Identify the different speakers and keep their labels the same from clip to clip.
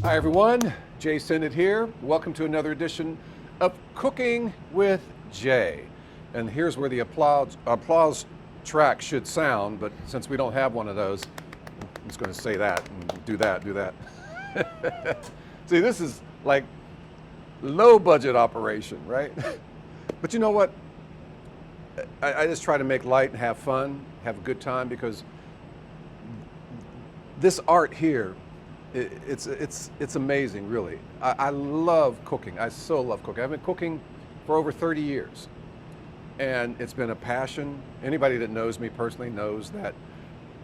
Speaker 1: Hi everyone, Jay Sennett here. Welcome to another edition of Cooking with Jay. And here's where the applause track should sound, but since we don't have one of those, I'm just going to say that and do that. See, this is like low budget operation, right? But you know what? I just try to make light and have fun, have a good time, because this art here, it's amazing, really. I love cooking. I so love cooking. I've been cooking for over 30 years, and it's been a passion. Anybody that knows me personally knows that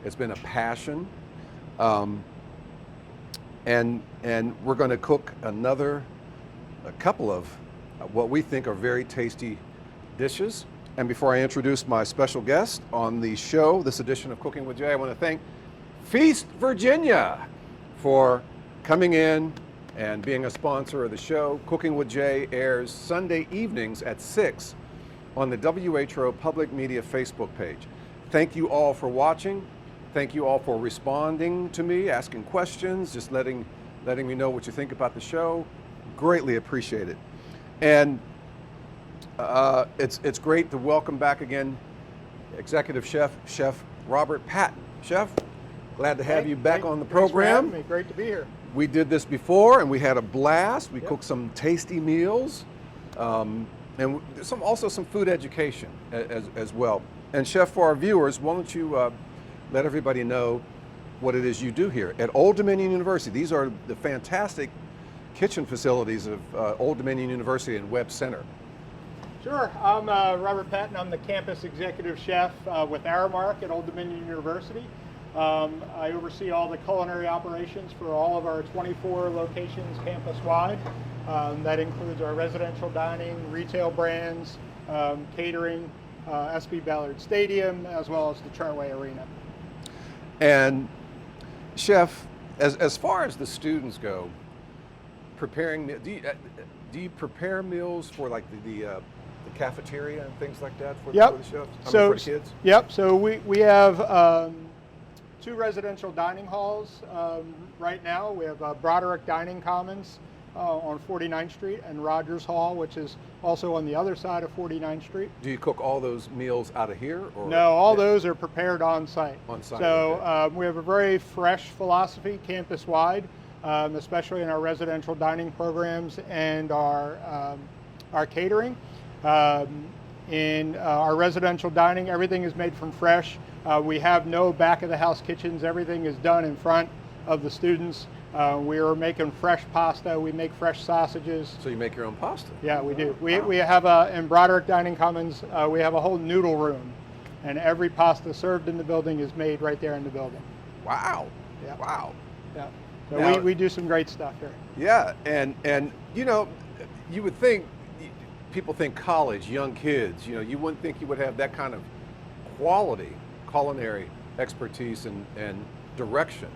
Speaker 1: it's been a passion. And we're going to cook a couple of what we think are very tasty dishes. And before I introduce my special guest on the show, this edition of Cooking with Jay, I want to thank Feast Virginia for coming in and being a sponsor of the show. Cooking with Jay airs Sunday evenings at 6 on the WHO Public Media Facebook page. Thank you all for watching. Thank you all for responding to me, asking questions, just letting me know what you think about the show. Greatly appreciate it. And it's great to welcome back again Executive Chef Robert Patton. Chef, glad to have you back on the program.
Speaker 2: Thanks for having me. Great to be here.
Speaker 1: We did this before and we had a blast. We cooked some tasty meals, and also some food education as well. And Chef, for our viewers, why don't you let everybody know what it is you do here at Old Dominion University. These are the fantastic kitchen facilities of Old Dominion University and Webb Center.
Speaker 2: Sure. I'm Robert Patton. I'm the campus executive chef with Aramark at Old Dominion University. I oversee all the culinary operations for all of our 24 locations campus-wide. That includes our residential dining, retail brands, catering, SB Ballard Stadium, as well as the Chartway Arena.
Speaker 1: And Chef, as far as the students go, preparing, do you prepare meals for like the cafeteria and things like that for the chefs? For the kids?
Speaker 2: Yep. So we have 2 residential dining halls right now. We have Broderick Dining Commons on 49th Street and Rogers Hall, which is also on the other side of 49th Street.
Speaker 1: Do you cook all those meals out of here? Or?
Speaker 2: No, all those are prepared on site.
Speaker 1: On site.
Speaker 2: So
Speaker 1: okay.
Speaker 2: We have a very fresh philosophy campus-wide, especially in our residential dining programs and our catering. In our residential dining, everything is made from fresh. We have no back-of-the-house kitchens. Everything is done in front of the students. We are making fresh pasta. We make fresh sausages.
Speaker 1: So you make your own pasta?
Speaker 2: Yeah, we do.
Speaker 1: Wow.
Speaker 2: We have in Broderick Dining Commons, we have a whole noodle room, and every pasta served in the building is made right there in the building.
Speaker 1: Wow.
Speaker 2: Yeah.
Speaker 1: Wow.
Speaker 2: Yeah. So
Speaker 1: Now,
Speaker 2: we do some great stuff here.
Speaker 1: Yeah, and you know, you would think, people think college, young kids, you know, you wouldn't think you would have that kind of quality culinary expertise and direction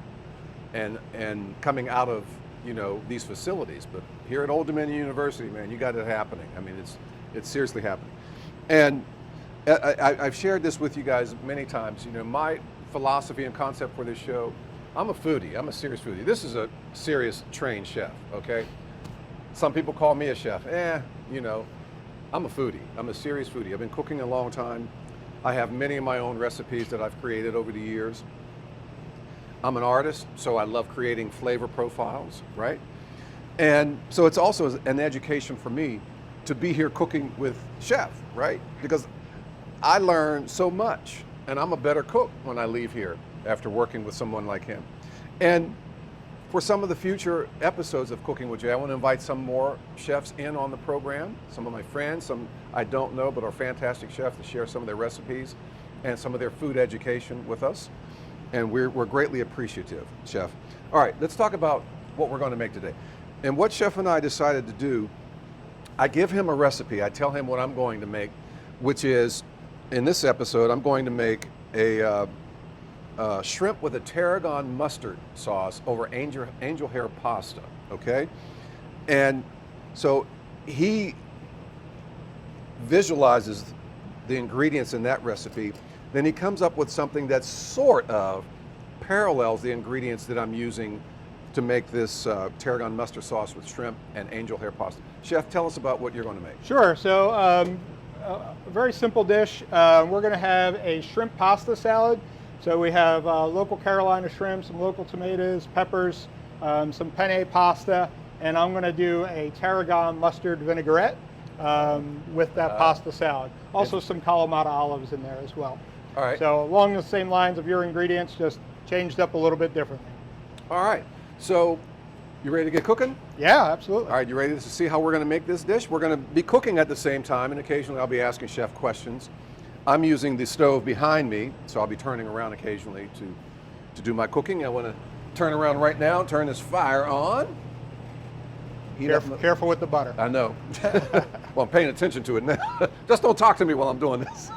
Speaker 1: and coming out of, you know, these facilities. But here at Old Dominion University, man, you got it happening. I mean, it's seriously happening. And I've shared this with you guys many times. You know, my philosophy and concept for this show, I'm a foodie. I'm a serious foodie. This is a serious trained chef, okay? Some people call me a chef. You know, I'm a foodie. I'm a serious foodie. I've been cooking a long time. I have many of my own recipes that I've created over the years. I'm an artist, so I love creating flavor profiles, right? And so it's also an education for me to be here cooking with Chef, right? Because I learn so much, and I'm a better cook when I leave here after working with someone like him. And for some of the future episodes of Cooking with Jay, I want to invite some more chefs in on the program, some of my friends, some I don't know but are fantastic chefs, to share some of their recipes and some of their food education with us. And we're greatly appreciative, Chef. All right, let's talk about what we're going to make today. And what Chef and I decided to do, I give him a recipe. I tell him what I'm going to make, which is, in this episode, I'm going to make a shrimp with a tarragon mustard sauce over angel hair pasta, okay? And so he visualizes the ingredients in that recipe, then he comes up with something that sort of parallels the ingredients that I'm using to make this tarragon mustard sauce with shrimp and angel hair pasta. Chef, tell us about what you're going to make.
Speaker 2: Sure. So a very simple dish. We're going to have a shrimp pasta salad. So we have local Carolina shrimp, some local tomatoes, peppers, some penne pasta, and I'm going to do a tarragon mustard vinaigrette with that pasta salad. Also some Kalamata olives in there as well.
Speaker 1: All right.
Speaker 2: So along the same lines of your ingredients, just changed up a little bit differently.
Speaker 1: All right. So you ready to get cooking?
Speaker 2: Yeah, absolutely.
Speaker 1: All right, you ready to see how we're going to make this dish? We're going to be cooking at the same time, and occasionally I'll be asking Chef questions. I'm using the stove behind me, so I'll be turning around occasionally to do my cooking. I want to turn around right now, turn this fire on.
Speaker 2: Careful with the butter.
Speaker 1: I know. Well, I'm paying attention to it now. Just don't talk to me while I'm doing this.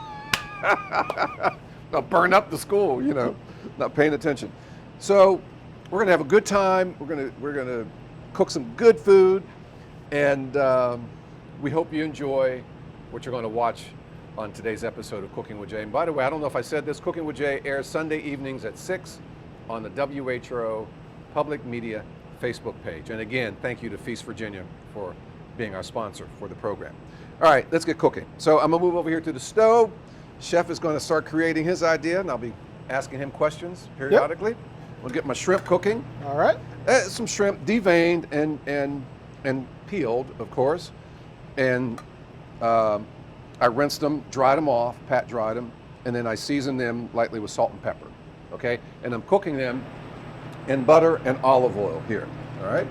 Speaker 1: I'll burn up the school, you know, not paying attention. So we're going to have a good time. We're going to cook some good food, and we hope you enjoy what you're going to watch on today's episode of Cooking with Jay. And by the way, I don't know if I said this, Cooking with Jay airs Sunday evenings at 6 on the WHO Public Media Facebook page. And again, thank you to Feast Virginia for being our sponsor for the program. All right, let's get cooking. So I'm gonna move over here to the stove. Chef is going to start creating his idea, and I'll be asking him questions periodically. I'm gonna get my shrimp cooking.
Speaker 2: All right.
Speaker 1: Some shrimp deveined and peeled, of course. And I rinsed them, dried them off, pat dried them, and then I seasoned them lightly with salt and pepper. Okay? And I'm cooking them in butter and olive oil here. All right?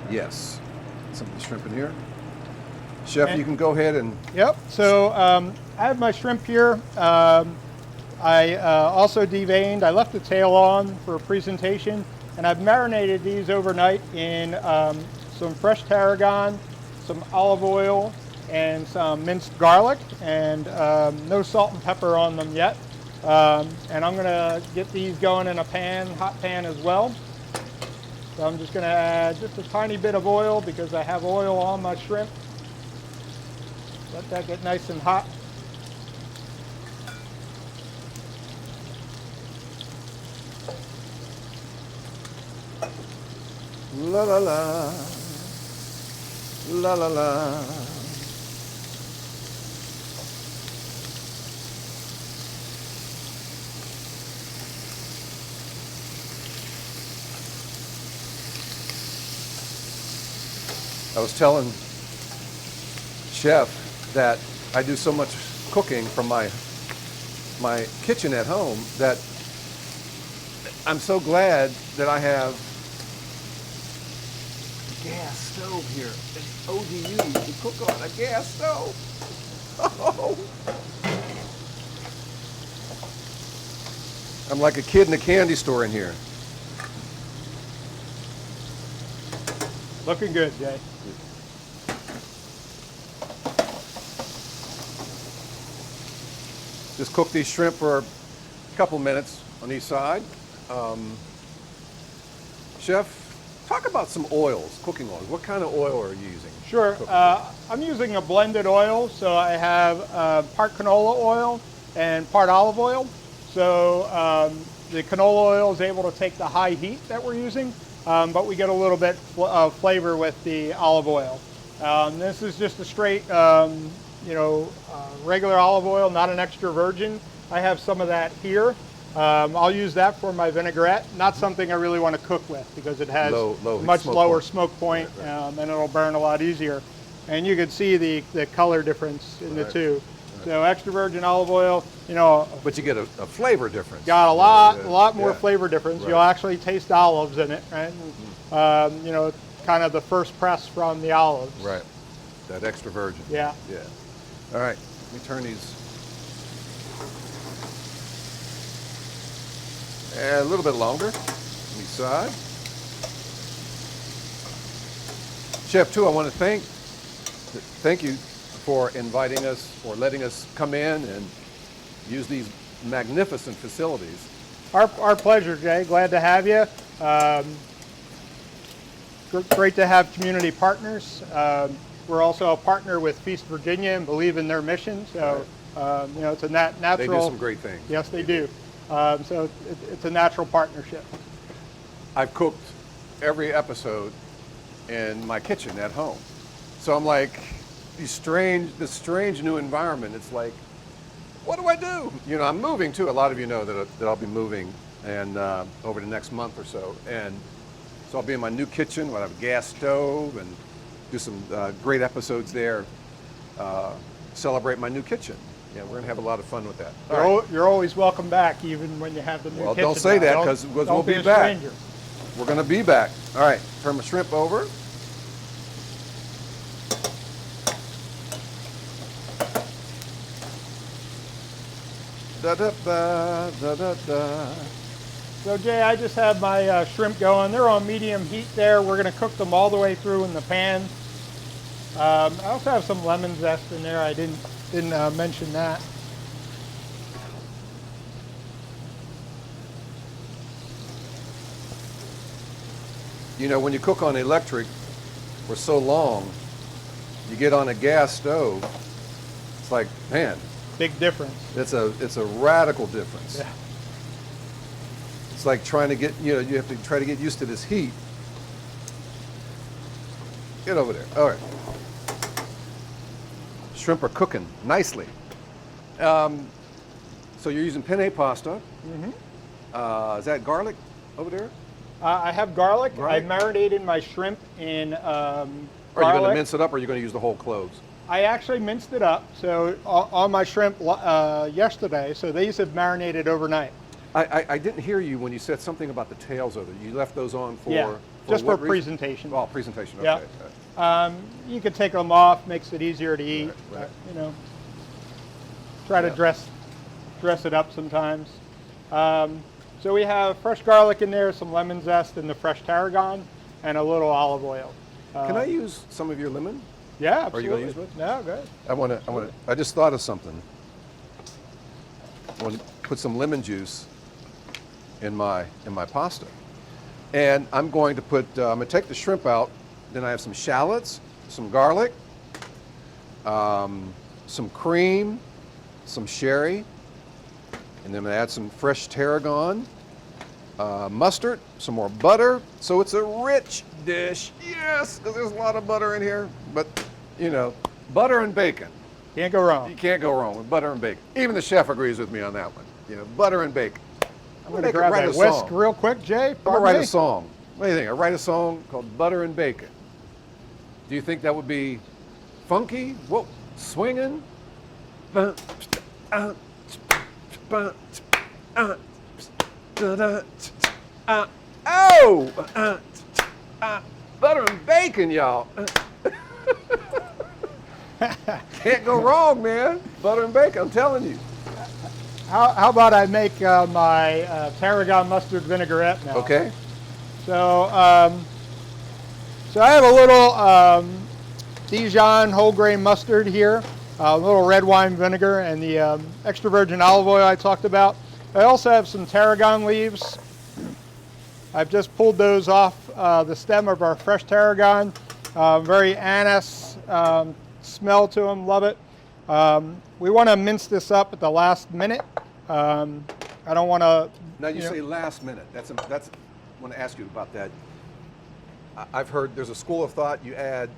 Speaker 1: Yes. Some of the shrimp in here. Chef, you can go ahead and...
Speaker 2: Yep. So I have my shrimp here. I also deveined. I left the tail on for a presentation, and I've marinated these overnight in some fresh tarragon, some olive oil, and some minced garlic, and no salt and pepper on them yet. And I'm gonna get these going in a pan, hot pan as well. So I'm just gonna add just a tiny bit of oil because I have oil on my shrimp. Let that get nice and hot.
Speaker 1: La la la, la la la. I was telling Chef that I do so much cooking from my kitchen at home that I'm so glad that I have a gas stove here. It's ODU to cook on, a gas stove. Oh. I'm like a kid in a candy store in here.
Speaker 2: Looking good, Jay.
Speaker 1: Just cook these shrimp for a couple minutes on each side. Chef, talk about some oils, cooking oils. What kind of oil are you using?
Speaker 2: Sure. I'm using a blended oil, so I have part canola oil and part olive oil. So the canola oil is able to take the high heat that we're using, but we get a little bit of flavor with the olive oil. This is just a straight, regular olive oil, not an extra virgin. I have some of that here. I'll use that for my vinaigrette. Not something I really want to cook with because it has much lower smoke point, and it'll burn a lot easier. And you can see the color difference in the two. So extra virgin olive oil,
Speaker 1: But you get a flavor difference.
Speaker 2: Got a lot more flavor difference. You'll actually taste olives in it, right? Kind of the first press from the olives.
Speaker 1: Right. That extra virgin.
Speaker 2: Yeah.
Speaker 1: Yeah. All right. Let me turn these. A little bit longer on each side. Chef, too, I want to thank you for inviting us or letting us come in and use these magnificent facilities.
Speaker 2: Our pleasure, Jay. Glad to have you. Great to have community partners. We're also a partner with Feast Virginia and believe in their mission. So, it's a natural.
Speaker 1: They do some great things.
Speaker 2: Yes, they do. So it's a natural partnership.
Speaker 1: I've cooked every episode in my kitchen at home. So I'm like, this strange new environment. It's like, what do I do? You know, I'm moving too. A lot of you know that I'll be moving and over the next month or so. And so I'll be in my new kitchen. We'll have a gas stove and do some great episodes there. Celebrate my new kitchen. Yeah, we're gonna have a lot of fun with that.
Speaker 2: You're always welcome back, even when you have the new kitchen.
Speaker 1: Well, don't say that, because we'll be back.
Speaker 2: Stranger.
Speaker 1: We're gonna be back. All right, turn my shrimp over. Da da da da da da.
Speaker 2: So Jay, I just have my shrimp going. They're on medium heat there. We're gonna cook them all the way through in the pan. I also have some lemon zest in there. I didn't mention that.
Speaker 1: You know, when you cook on electric for so long, you get on a gas stove, it's like, man,
Speaker 2: Big difference.
Speaker 1: it's a radical difference.
Speaker 2: Yeah.
Speaker 1: It's like trying to get, you know, you have to try to get used to this heat. Get over there. All right. Shrimp are cooking nicely. So you're using penne pasta.
Speaker 2: Mm-hmm.
Speaker 1: Is that garlic over there?
Speaker 2: I have garlic.
Speaker 1: Right.
Speaker 2: I marinated my shrimp in garlic.
Speaker 1: Are you going to mince it up, or are you going to use the whole cloves?
Speaker 2: I actually minced it up. So on my shrimp yesterday, so these have marinated overnight.
Speaker 1: I didn't hear you when you said something about the tails of it. You left those on for
Speaker 2: just for
Speaker 1: what reason?
Speaker 2: presentation.
Speaker 1: Oh, presentation.
Speaker 2: Yeah.
Speaker 1: Okay.
Speaker 2: You could take them off, makes it easier to eat.
Speaker 1: Right.
Speaker 2: You know, try to dress it up sometimes. So we have fresh garlic in there, some lemon zest, and the fresh tarragon, and a little olive oil.
Speaker 1: Can I use some of your lemon?
Speaker 2: Yeah,
Speaker 1: Are you
Speaker 2: absolutely.
Speaker 1: going to use it?
Speaker 2: No, go ahead.
Speaker 1: I just thought of something. I want to put some lemon juice in my pasta, and I'm going to put. I'm going to take the shrimp out. Then I have some shallots, some garlic, some cream, some sherry, and then I'm going to add some fresh tarragon, mustard, some more butter. So it's a rich dish. Yes, because there's a lot of butter in here. But you know, butter and bacon.
Speaker 2: Can't go wrong.
Speaker 1: You can't go wrong with butter and bacon. Even the chef agrees with me on that one. You know, butter and bacon.
Speaker 2: I'm going to grab that whisk real quick, Jay.
Speaker 1: I'm going to write a song. What do you think? I write a song called Butter and Bacon. Do you think that would be funky? Whoa, swinging? Butter and bacon, y'all. Can't go wrong, man. Butter and bacon, I'm telling you.
Speaker 2: How about I make my tarragon mustard vinaigrette now?
Speaker 1: Okay.
Speaker 2: So, so I have a little Dijon whole grain mustard here, a little red wine vinegar, and the extra virgin olive oil I talked about. I also have some tarragon leaves. I've just pulled those off the stem of our fresh tarragon. Very anise smell to them, love it. We want to mince this up at the last minute. I don't want to.
Speaker 1: Now you say last minute. That's. I want to ask you about that. I've heard there's a school of thought you add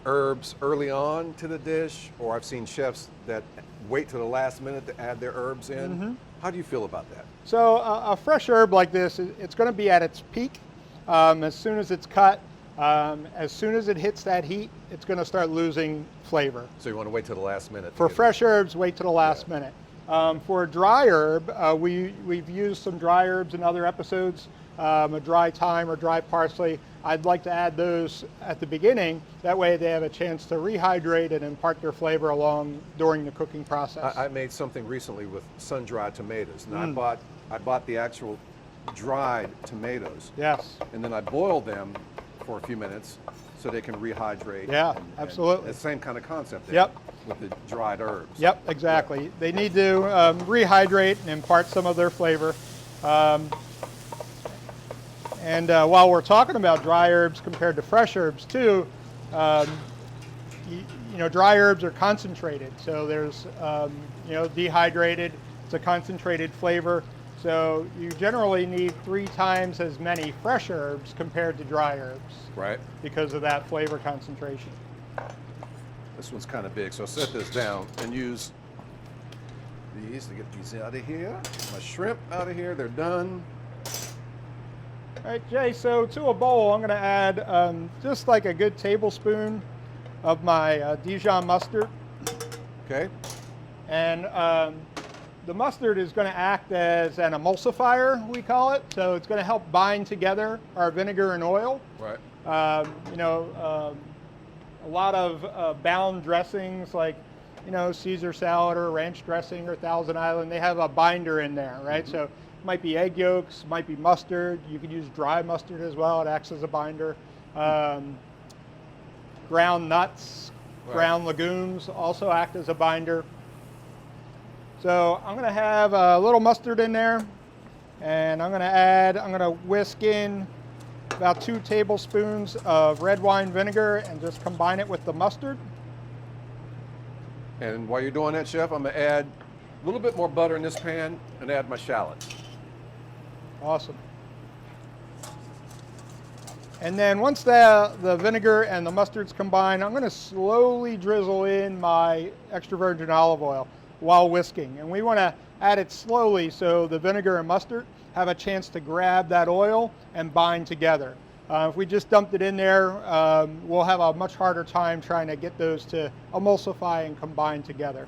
Speaker 1: herbs early on to the dish, or I've seen chefs that wait till the last minute to add their herbs in.
Speaker 2: Mm-hmm.
Speaker 1: How do you feel about that?
Speaker 2: So a fresh herb like this, it's going to be at its peak as soon as it's cut. As soon as it hits that heat, it's going to start losing flavor.
Speaker 1: So you want to wait till the last minute?
Speaker 2: For fresh herbs, wait till the last minute. For a dry herb, we've used some dry herbs in other episodes, a dry thyme or dry parsley. I'd like to add those at the beginning. That way they have a chance to rehydrate and impart their flavor along during the cooking process.
Speaker 1: I made something recently with sun-dried tomatoes, and I bought the actual dried tomatoes.
Speaker 2: Yes.
Speaker 1: And then I boiled them for a few minutes so they can rehydrate.
Speaker 2: Yeah, absolutely.
Speaker 1: It's the same kind of concept there.
Speaker 2: Yep.
Speaker 1: With the dried herbs.
Speaker 2: Yep, exactly. Yeah. They need to rehydrate and impart some of their flavor. And while we're talking about dry herbs compared to fresh herbs too, you know, dry herbs are concentrated. So there's, you know, dehydrated, it's a concentrated flavor. So you generally need 3 times as many fresh herbs compared to dry herbs.
Speaker 1: Right.
Speaker 2: Because of that flavor concentration.
Speaker 1: This one's kind of big, so I'll set this down and use these to get these out of here. My shrimp out of here, they're done.
Speaker 2: All right, Jay, so to a bowl, I'm going to add just like a good tablespoon of my Dijon mustard.
Speaker 1: Okay.
Speaker 2: And the mustard is going to act as an emulsifier, we call it. So it's going to help bind together our vinegar and oil.
Speaker 1: Right.
Speaker 2: A lot of bound dressings like, Caesar salad or ranch dressing or Thousand Island, they have a binder in there, right? So it might be egg yolks, might be mustard. You could use dry mustard as well. It acts as a binder. Ground nuts, ground legumes also act as a binder. So I'm going to have a little mustard in there, and I'm going to whisk in about 2 tablespoons of red wine vinegar and just combine it with the mustard.
Speaker 1: And while you're doing that, Chef, I'm going to add a little bit more butter in this pan and add my shallots.
Speaker 2: Awesome. And then once the vinegar and the mustard's combined, I'm going to slowly drizzle in my extra virgin olive oil while whisking. And we want to add it slowly so the vinegar and mustard have a chance to grab that oil and bind together. If we just dumped it in there, we'll have a much harder time trying to get those to emulsify and combine together.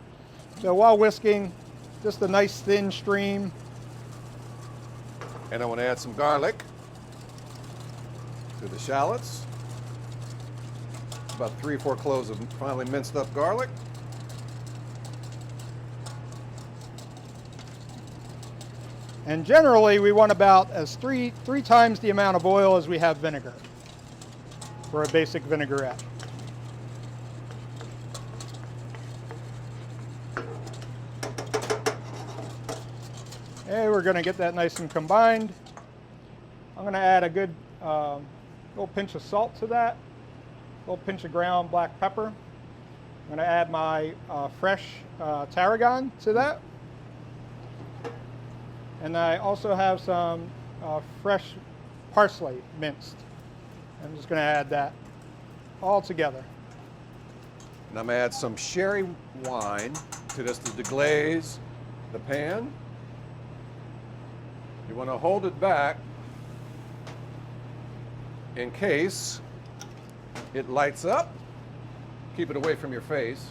Speaker 2: So while whisking, just a nice thin stream.
Speaker 1: And I want to add some garlic to the shallots. About 3 or 4 cloves of finely minced up garlic.
Speaker 2: And generally, we want about three times the amount of oil as we have vinegar for a basic vinaigrette. Okay, we're going to get that nice and combined. I'm going to add a good little pinch of salt to that, a little pinch of ground black pepper. I'm going to add my fresh tarragon to that. And I also have some fresh parsley minced. I'm just going to add that all together.
Speaker 1: And I'm going to add some sherry wine to this to deglaze the pan. You want to hold it back in case it lights up. Keep it away from your face.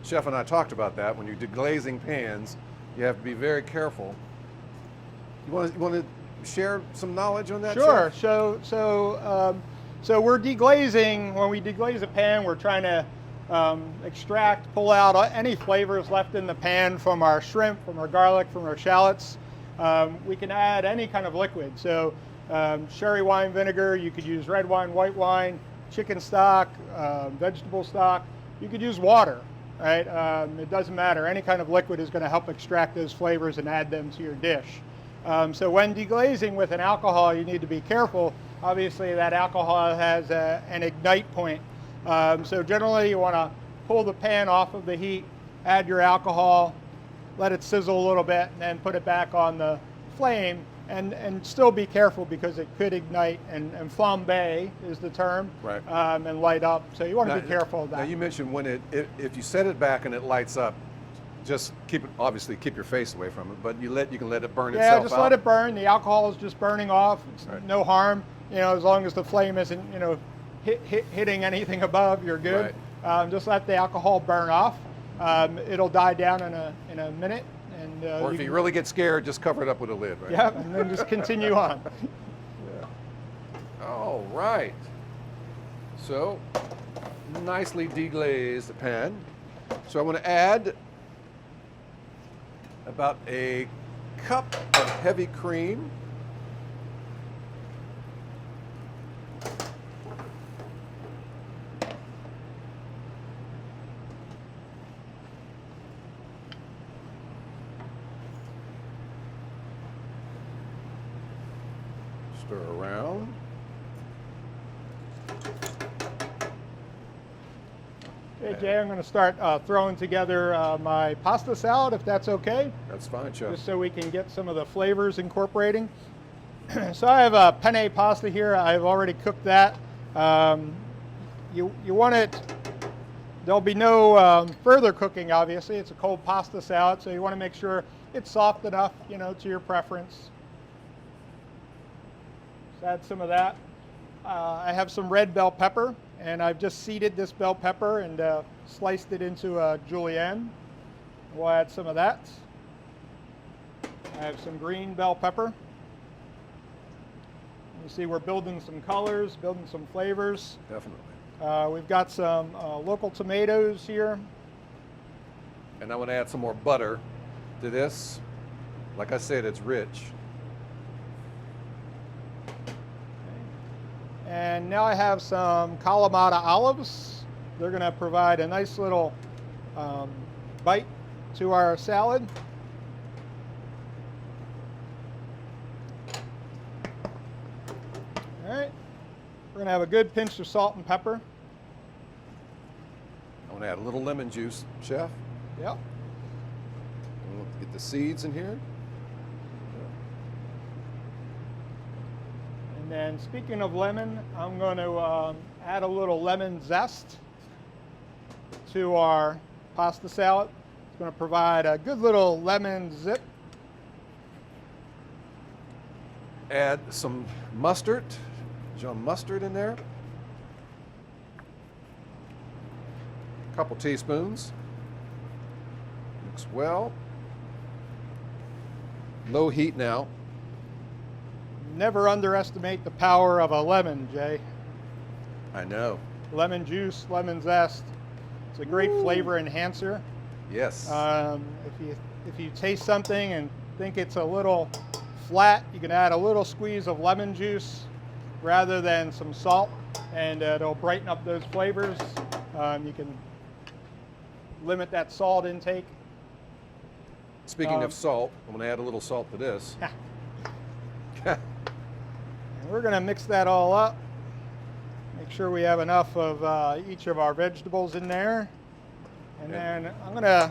Speaker 1: Chef and I talked about that. When you're deglazing pans, you have to be very careful. You want to share some knowledge on that?
Speaker 2: Sure.
Speaker 1: Chef?
Speaker 2: So we're deglazing. When we deglaze a pan, we're trying to extract, pull out any flavors left in the pan from our shrimp, from our garlic, from our shallots. We can add any kind of liquid. So sherry wine vinegar, you could use red wine, white wine, chicken stock, vegetable stock. You could use water, right? It doesn't matter. Any kind of liquid is going to help extract those flavors and add them to your dish. So when deglazing with an alcohol, you need to be careful. Obviously, that alcohol has an ignite point. So generally, you want to pull the pan off of the heat, add your alcohol, let it sizzle a little bit, and then put it back on the flame. And still be careful because it could ignite and flambe is the term,
Speaker 1: right.
Speaker 2: And light up. So you want to be careful of that.
Speaker 1: Now you mentioned when if you set it back and it lights up, just obviously keep your face away from it, but you can let it burn itself out.
Speaker 2: Yeah, just let it burn. The alcohol is just burning off. It's no harm, as long as the flame isn't, hitting anything above, you're good.
Speaker 1: Right.
Speaker 2: Just let the alcohol burn off. It'll die down in a minute. And,
Speaker 1: or if you really get scared, just cover it up with a lid, right?
Speaker 2: Yeah, and then just continue on.
Speaker 1: Yeah. All right. So, nicely deglazed the pan. So I want to add about a cup of heavy cream. Stir around.
Speaker 2: Hey Jay, I'm going to start throwing together my pasta salad, if that's okay.
Speaker 1: That's fine, Chef.
Speaker 2: Just so we can get some of the flavors incorporating. So I have a penne pasta here. I've already cooked that. You want it, there'll be no further cooking, obviously. It's a cold pasta salad, so you want to make sure it's soft enough, you know, to your preference. Just add some of that. I have some red bell pepper, and I've just seeded this bell pepper and sliced it into a julienne. We'll add some of that. I have some green bell pepper. You see we're building some colors, building some flavors.
Speaker 1: Definitely.
Speaker 2: We've got some local tomatoes here.
Speaker 1: And I want to add some more butter to this. Like I said, it's rich.
Speaker 2: And now I have some Kalamata olives. They're going to provide a nice little bite to our salad. All right, we're going to have a good pinch of salt and pepper.
Speaker 1: I want to add a little lemon juice, Chef.
Speaker 2: Yep.
Speaker 1: Get the seeds in here.
Speaker 2: And then speaking of lemon, I'm going to add a little lemon zest to our pasta salad. It's going to provide a good little lemon zip.
Speaker 1: Add some mustard, Dijon mustard in there. A couple teaspoons. Mix well. Low heat now.
Speaker 2: Never underestimate the power of a lemon, Jay.
Speaker 1: I know.
Speaker 2: Lemon juice, lemon zest. It's a great flavor enhancer.
Speaker 1: Yes.
Speaker 2: If you taste something and think it's a little flat, you can add a little squeeze of lemon juice rather than some salt, and it'll brighten up those flavors. You can limit that salt intake.
Speaker 1: Speaking of salt, I'm going to add a little salt to this.
Speaker 2: And we're going to mix that all up. Make sure we have enough of each of our vegetables in there. And then I'm going to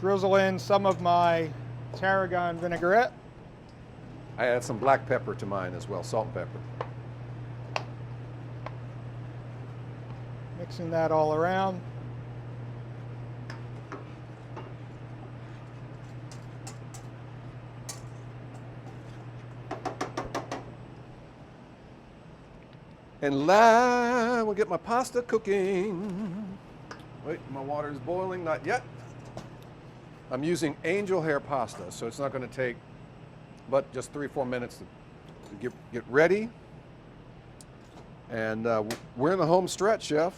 Speaker 2: drizzle in some of my tarragon vinaigrette.
Speaker 1: I add some black pepper to mine as well, salt and pepper.
Speaker 2: Mixing that all around.
Speaker 1: And we'll get my pasta cooking. Wait, my water is boiling, not yet. I'm using angel hair pasta, so it's not going to take but just 3-4 minutes to get ready. And we're in the home stretch, Chef.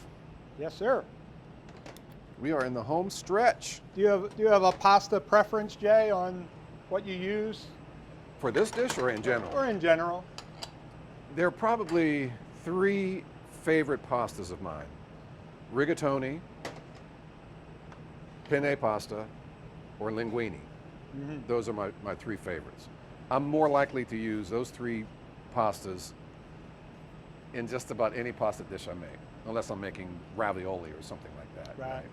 Speaker 2: Yes, sir.
Speaker 1: We are in the home stretch.
Speaker 2: Do you have a pasta preference, Jay, on what you use?
Speaker 1: For this dish or in general?
Speaker 2: Or in general?
Speaker 1: There are probably 3 favorite pastas of mine. Rigatoni, penne pasta, or linguine.
Speaker 2: Mm-hmm.
Speaker 1: Those are my 3 favorites. I'm more likely to use those 3 pastas in just about any pasta dish I make, unless I'm making ravioli or something like that.
Speaker 2: Right.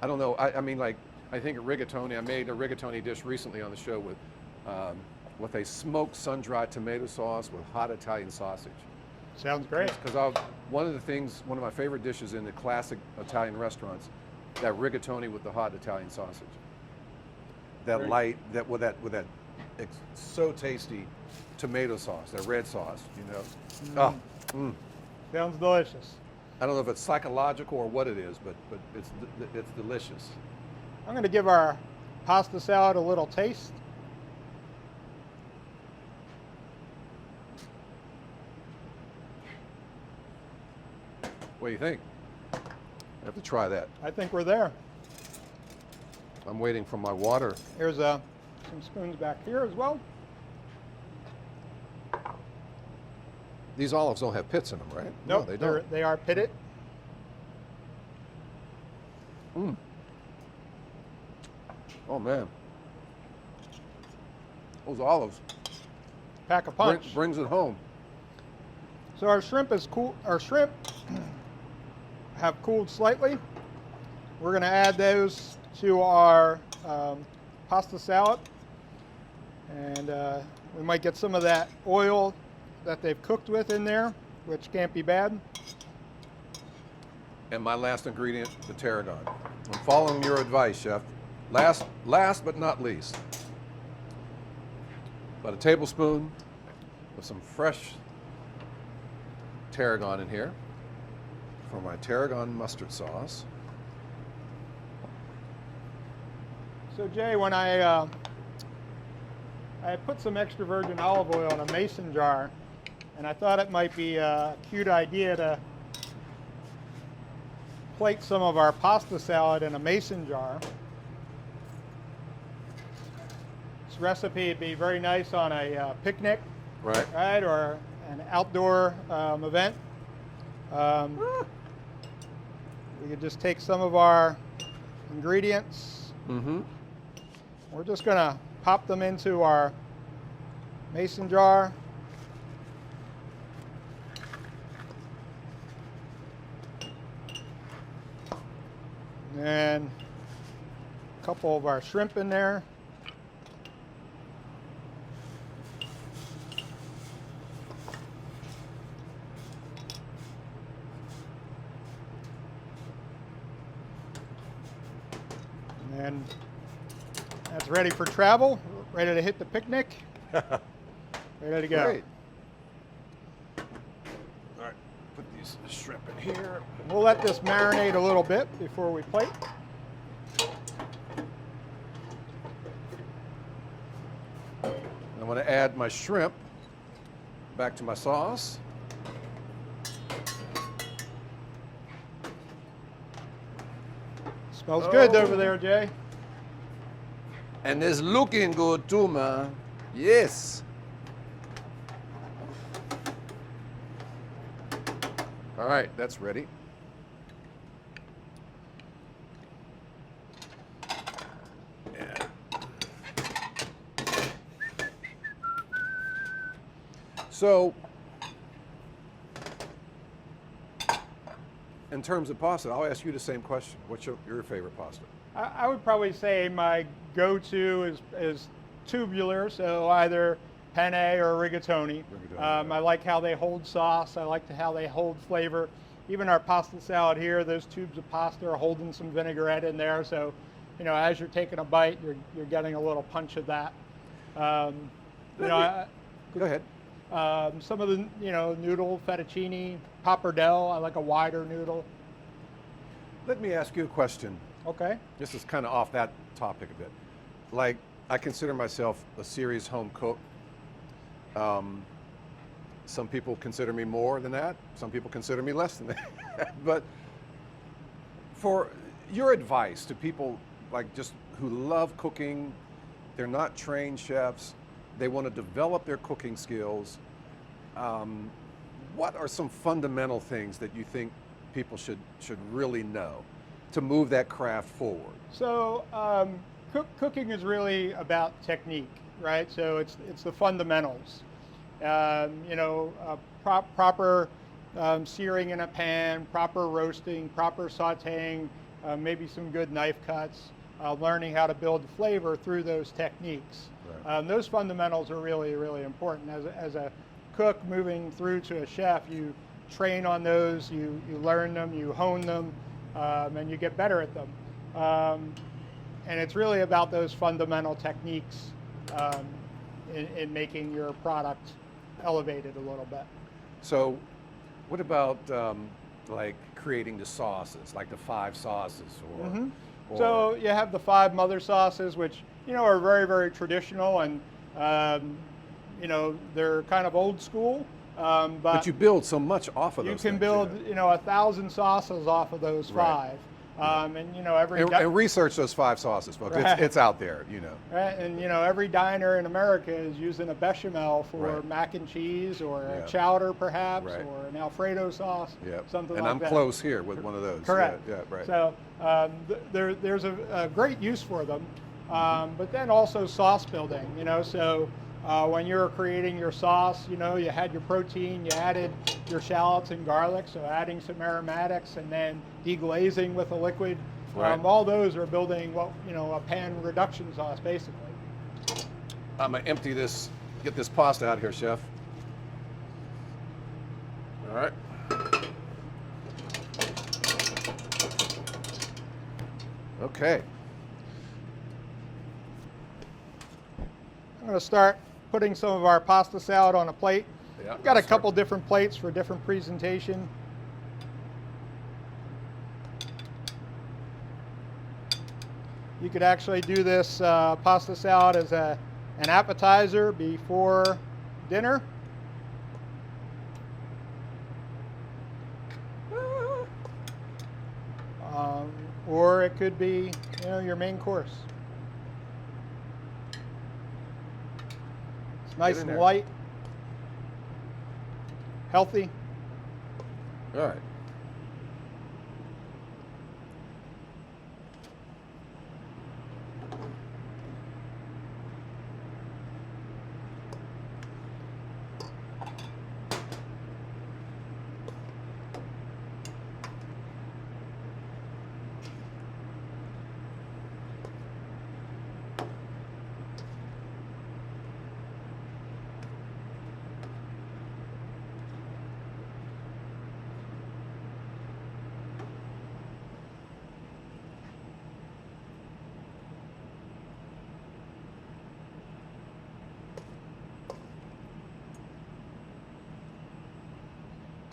Speaker 1: I don't know. I mean, like, I think rigatoni, I made a rigatoni dish recently on the show with a smoked sun-dried tomato sauce with hot Italian sausage.
Speaker 2: Sounds great.
Speaker 1: Because one of my favorite dishes in the classic Italian restaurants, that rigatoni with the hot Italian sausage. That
Speaker 2: Great.
Speaker 1: light, with that it's so tasty tomato sauce, that red sauce, you know.
Speaker 2: Sounds delicious.
Speaker 1: I don't know if it's psychological or what it is, but it's delicious.
Speaker 2: I'm going to give our pasta salad a little taste.
Speaker 1: What do you think? I have to try that.
Speaker 2: I think we're there.
Speaker 1: I'm waiting for my water.
Speaker 2: Here's some spoons back here as well.
Speaker 1: These olives don't have pits in them, right?
Speaker 2: Nope,
Speaker 1: No, they don't.
Speaker 2: they are pitted.
Speaker 1: Oh man, those olives
Speaker 2: Pack a punch.
Speaker 1: brings it home.
Speaker 2: So our shrimp is cool. Our shrimp have cooled slightly. We're going to add those to our pasta salad. And we might get some of that oil that they've cooked with in there, which can't be bad.
Speaker 1: And my last ingredient, the tarragon. I'm following your advice, Chef. Last but not least, about a tablespoon of some fresh tarragon in here for my tarragon mustard sauce.
Speaker 2: So Jay, when I put some extra virgin olive oil in a mason jar, and I thought it might be a cute idea to plate some of our pasta salad in a mason jar. This recipe would be very nice on a picnic, right, or an outdoor event. We could just take some of our ingredients.
Speaker 1: Mm-hmm.
Speaker 2: We're just going to pop them into our mason jar. And a couple of our shrimp in there. And then that's ready for travel, ready to hit the picnic. Ready to go.
Speaker 1: Great. All right, put these shrimp in here.
Speaker 2: We'll let this marinate a little bit before we plate.
Speaker 1: I'm going to add my shrimp back to my sauce.
Speaker 2: Smells good over there, Jay.
Speaker 1: And it's looking good too, man. Yes. All right, that's ready. Yeah. So, in terms of pasta, I'll ask you the same question. What's your favorite pasta?
Speaker 2: I would probably say my go-to is tubular, so either penne or rigatoni. I like how they hold sauce. I like how they hold flavor. Even our pasta salad here, those tubes of pasta are holding some vinaigrette in there. So, you know, as you're taking a bite, you're getting a little punch of that.
Speaker 1: Go ahead.
Speaker 2: Some of the, noodle, fettuccine, pappardelle. I like a wider noodle.
Speaker 1: Let me ask you a question.
Speaker 2: Okay.
Speaker 1: This is kind of off that topic a bit. Like, I consider myself a serious home cook. Some people consider me more than that. Some people consider me less than that. But for your advice to people like just who love cooking, they're not trained chefs, they want to develop their cooking skills, what are some fundamental things that you think people should really know to move that craft forward? So
Speaker 2: cooking is really about technique, right? So it's the fundamentals. Proper searing in a pan, proper roasting, proper sautéing, maybe some good knife cuts, learning how to build flavor through those techniques. Right. Those fundamentals are really, really important. As a cook moving through to a chef, you train on those, you learn them, you hone them, and you get better at them. And it's really about those fundamental techniques in making your product elevated a little bit.
Speaker 1: So what about like creating the sauces, like the 5 sauces? Or
Speaker 2: So you have the 5 mother sauces, which are very, very traditional, and they're kind of old school. But
Speaker 1: you build so much off of those.
Speaker 2: You can build 1,000 sauces off of those 5.
Speaker 1: And research those 5 sauces, folks. Right. It's out there,
Speaker 2: Right, and every diner in America is using a bechamel for mac and cheese, or a chowder perhaps, or an Alfredo sauce, something like that.
Speaker 1: And I'm close here with one of those.
Speaker 2: Correct.
Speaker 1: Yeah, right.
Speaker 2: So there's a great use for them, but then also sauce building. So When you were creating your sauce, you know, you had your protein, you added your shallots and garlic, so adding some aromatics and then deglazing with a liquid.
Speaker 1: Right.
Speaker 2: All those are building what, you know, a pan reduction sauce basically.
Speaker 1: I'm gonna empty this, get this pasta out here, Chef. All right. Okay.
Speaker 2: I'm going to start putting some of our pasta salad on a plate.
Speaker 1: Yeah,
Speaker 2: I've got a
Speaker 1: start.
Speaker 2: couple different plates for different presentation. You could actually do this pasta salad as an appetizer before dinner. Or it could be, you know, your main course. It's nice and light, healthy.
Speaker 1: All right.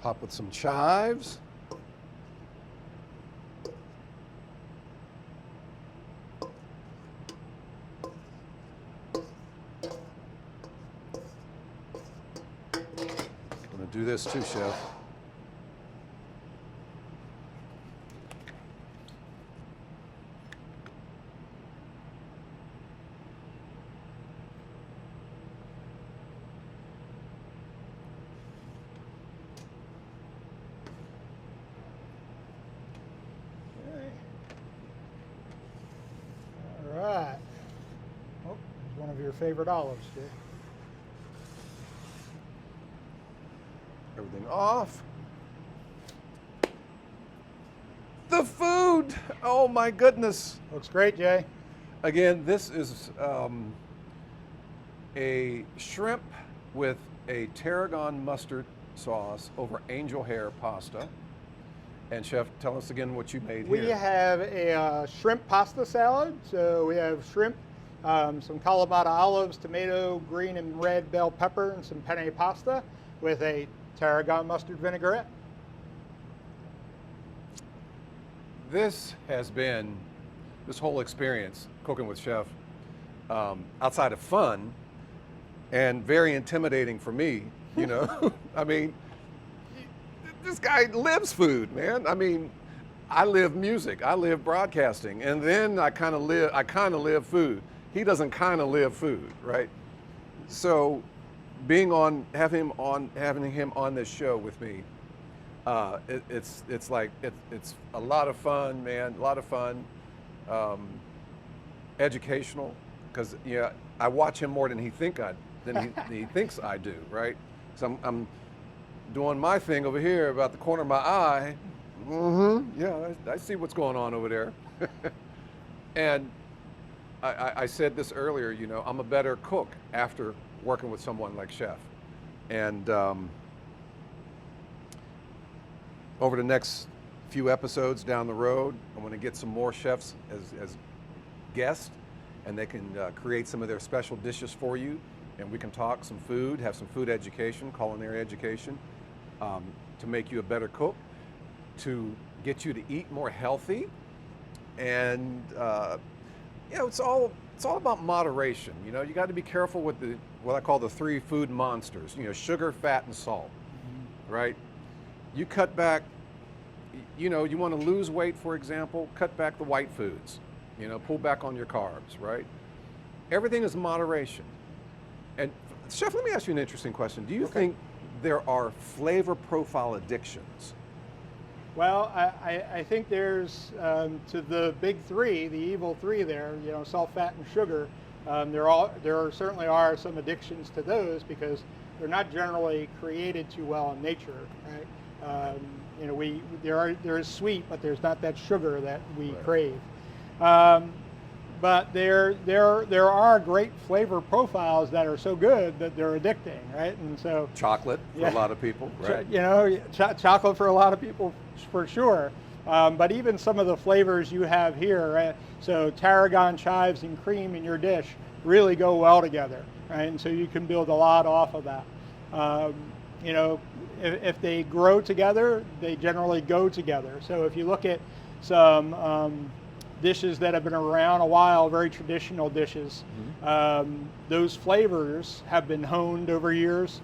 Speaker 1: Top with some chives. I'm gonna do this too, Chef.
Speaker 2: All right. Oh, there's one of your favorite olives, Jay.
Speaker 1: Everything off. The food! Oh my goodness.
Speaker 2: Looks great, Jay.
Speaker 1: Again, this is a shrimp with a tarragon mustard sauce over angel hair pasta. And Chef, tell us again what you made
Speaker 2: We
Speaker 1: here.
Speaker 2: have a shrimp pasta salad. So we have shrimp, some Kalamata olives, tomato, green and red bell pepper, and some penne pasta with a tarragon mustard vinaigrette.
Speaker 1: This has been, this whole experience, cooking with Chef, outside of fun and very intimidating for me, you know. I mean, this guy lives food, man. I mean, I live music, I live broadcasting, and then I kind of live food. He doesn't kind of live food, right? So being on, having him on this show with me, it's a lot of fun, man. A lot of fun, educational, because yeah, I watch him more than he thinks I do, right? So I'm doing my thing over here about the corner of my eye. Yeah, I see what's going on over there. And I said this earlier, you know, I'm a better cook after working with someone like Chef. And over the next few episodes down the road, I want to get some more chefs as guests, and they can create some of their special dishes for you, and we can talk some food, have some food education, culinary education, to make you a better cook, to get you to eat more healthy, and you know, it's all about moderation. You know, you got to be careful with what I call the three food monsters. You know, sugar, fat, and salt. Right? You cut back. You know, you want to lose weight, for example, cut back the white foods. You know, pull back on your carbs. Right? Everything is moderation. And Chef, let me ask you an interesting question. Do you think there are flavor profile addictions?
Speaker 2: Well, I think there's, to the big three, the evil three there, you know, salt, fat, and sugar, There certainly are some addictions to those because they're not generally created too well in nature, right? You know, there is sweet, but there's not that sugar that we crave. But there are great flavor profiles that are so good that they're addicting, right? And so
Speaker 1: chocolate for a lot of people, right?
Speaker 2: You know, chocolate for a lot of people, for sure. But even some of the flavors you have here, right? So tarragon, chives, and cream in your dish really go well together, right? And so you can build a lot off of that. You know, if they grow together, they generally go together. So if you look at some dishes that have been around a while, very traditional dishes, those flavors have been honed over years.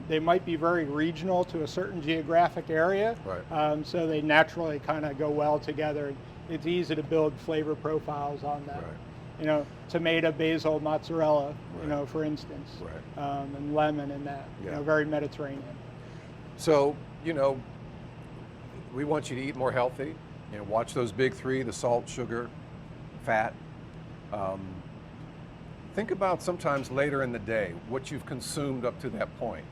Speaker 2: They might be very regional to a certain geographic area, right. So they naturally kind of go well together. It's easy to build flavor profiles on that. Right. You know, tomato, basil, mozzarella, right. You know, for instance, right. And lemon and that, you know, very Mediterranean.
Speaker 1: So, you know, we want you to eat more healthy. You know, watch those big three: the salt, sugar, fat. Think about sometimes later in the day what you've consumed up to that point.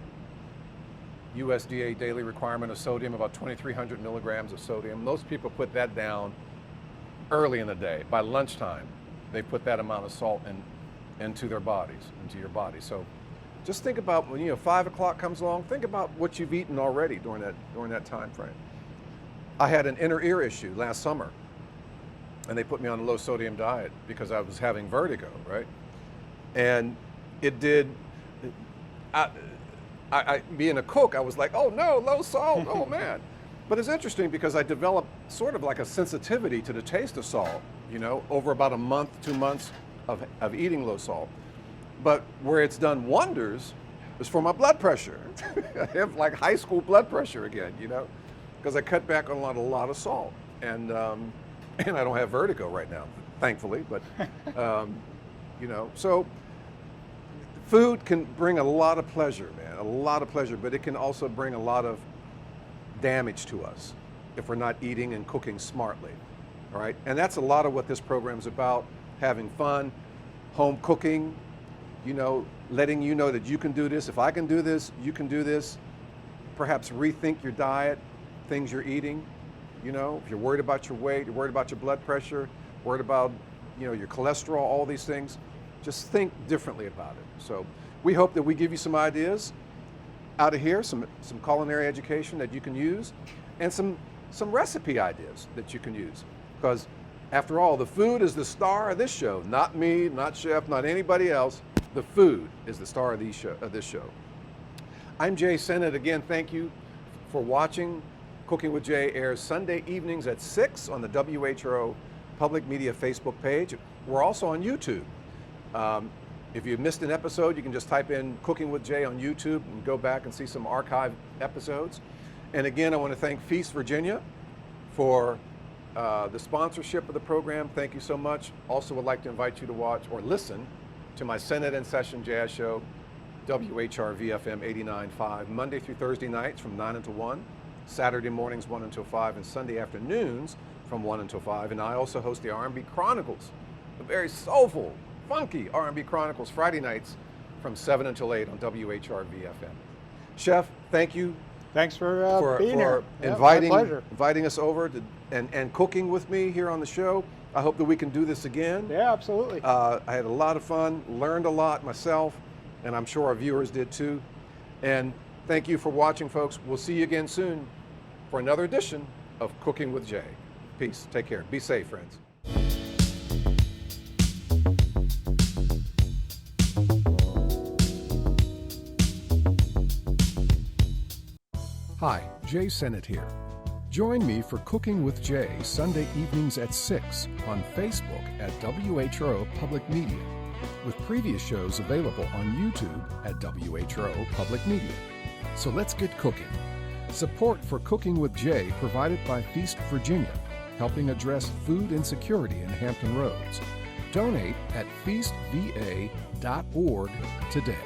Speaker 1: USDA daily requirement of sodium, about 2,300 milligrams of sodium. Most people put that down early in the day. By lunchtime, they put that amount of salt into their bodies, into your body. So just think about when, you know, 5 o'clock comes along, think about what you've eaten already during that time frame. I had an inner ear issue last summer, and they put me on a low sodium diet because I was having vertigo, right? And it did, I being a cook, I was like, oh no, low salt, oh man. But it's interesting because I developed sort of like a sensitivity to the taste of salt, you know, over about a month, 2 months of eating low salt. But where it's done wonders is for my blood pressure. I have like high school blood pressure again, you know, because I cut back on a lot of salt. And I don't have vertigo right now, thankfully, but you know, so food can bring a lot of pleasure, man, a lot of pleasure, but it can also bring a lot of damage to us if we're not eating and cooking smartly, all right? And that's a lot of what this program is about, having fun, home cooking, you know, letting you know that you can do this. If I can do this, you can do this. Perhaps rethink your diet, things you're eating, you know, if you're worried about your weight, you're worried about your blood pressure, worried about, you know, your cholesterol, all these things, just think differently about it. So we hope that we give you some ideas out of here, some culinary education that you can use, and some recipe ideas that you can use. Because after all, the food is the star of this show, not me, not Chef, not anybody else. The food is the star of this show. I'm Jay Sennett. Again, thank you for watching. Cooking with Jay airs Sunday evenings at 6 on the WHRO Public Media Facebook page. We're also on YouTube. If you missed an episode, you can just type in Cooking with Jay on YouTube and go back and see some archived episodes. And again, I want to thank Feast Virginia for the sponsorship of the program. Thank you so much. Also would like to invite you to watch or listen to my Senate in Session Jazz Show, WHRV-FM 89.5, Monday through Thursday nights from 9 until 1, Saturday mornings 1 until 5, and Sunday afternoons from 1 until 5. And I also host the R&B Chronicles, a very soulful, funky R&B Chronicles, Friday nights from 7 until 8 on WHRV-FM. Chef, thank you.
Speaker 2: Thanks for being here.
Speaker 1: Inviting us over and cooking with me here on the show. I hope that we can do this again.
Speaker 2: Yeah, absolutely.
Speaker 1: I had a lot of fun, learned a lot myself, and I'm sure our viewers did too. And thank you for watching, folks. We'll see you again soon for another edition of Cooking with Jay. Peace. Take care. Be safe, friends. Hi, Jay Sennett here. Join me for Cooking with Jay Sunday evenings at 6 on Facebook at WHRO Public Media, with previous shows available on YouTube at WHRO Public Media. So let's get cooking. Support for Cooking with Jay provided by Feast Virginia, helping address food insecurity in Hampton Roads. Donate at feastva.org today.